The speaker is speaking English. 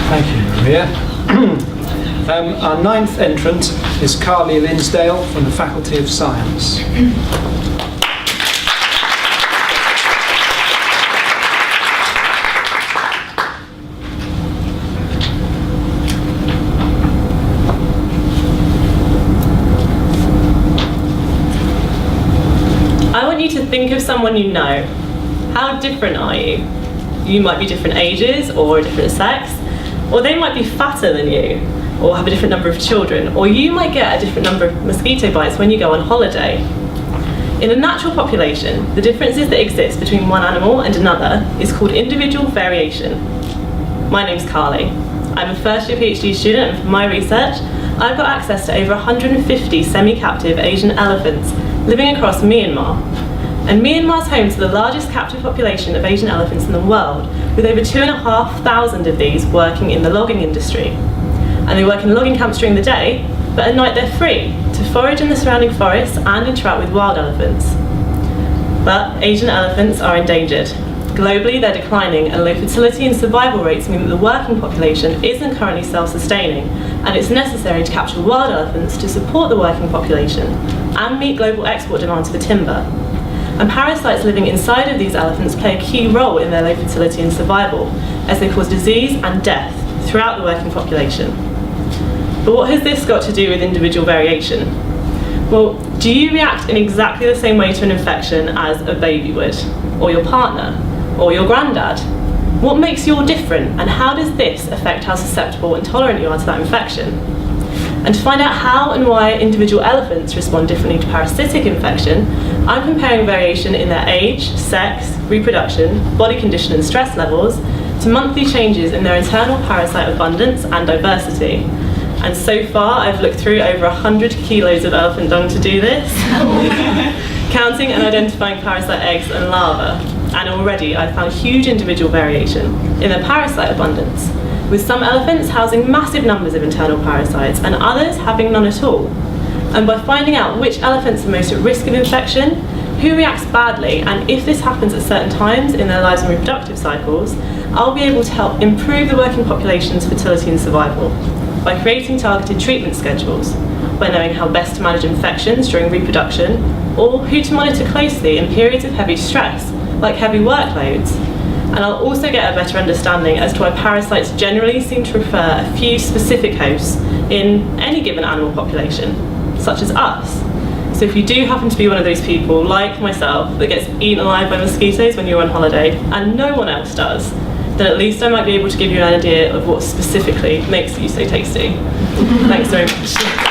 Thank you, Maria. Our ninth entrant is Carly Linsdale from the Faculty of Science. I want you to think of someone you know. How different are you? You might be different ages or a different sex, or they might be fatter than you, or have a different number of children, or you might get a different number of mosquito bites when you go on holiday. In a natural population, the differences that exist between one animal and another is called individual variation. My name's Carly. I'm a first year PhD student, and for my research, I've got access to over 150 semi-captive Asian elephants living across Myanmar. And Myanmar's home to the largest captive population of Asian elephants in the world, with over 2,500 of these working in the logging industry. And they work in logging camps during the day, but at night they're free to forage in the surrounding forests and interact with wild elephants. But Asian elephants are endangered. Globally, they're declining, and low fertility and survival rates mean that the working population isn't currently self-sustaining, and it's necessary to capture wild elephants to support the working population and meet global export demands for timber. And parasites living inside of these elephants play a key role in their low fertility and survival, as they cause disease and death throughout the working population. But what has this got to do with individual variation? Well, do you react in exactly the same way to an infection as a baby would, or your partner, or your granddad? What makes you all different, and how does this affect how susceptible and tolerant you are to that infection? And to find out how and why individual elephants respond differently to parasitic infection, I'm comparing variation in their age, sex, reproduction, body condition and stress levels to monthly changes in their internal parasite abundance and diversity. And so far, I've looked through over 100 kilos of elephant dung to do this, counting and identifying parasite eggs and larvae. And already I've found huge individual variation in their parasite abundance, with some elephants housing massive numbers of internal parasites and others having none at all. And by finding out which elephants are most at risk of infection, who reacts badly, and if this happens at certain times in their lives and reproductive cycles, I'll be able to help improve the working population's fertility and survival by creating targeted treatment schedules, by knowing how best to manage infections during reproduction, or who to monitor closely in periods of heavy stress, like heavy workloads. And I'll also get a better understanding as to why parasites generally seem to prefer a few specific hosts in any given animal population, such as us. So if you do happen to be one of those people, like myself, that gets eaten alive by mosquitoes when you're on holiday, and no one else does, then at least I might be able to give you an idea of what specifically makes you so tasty. Thanks very much.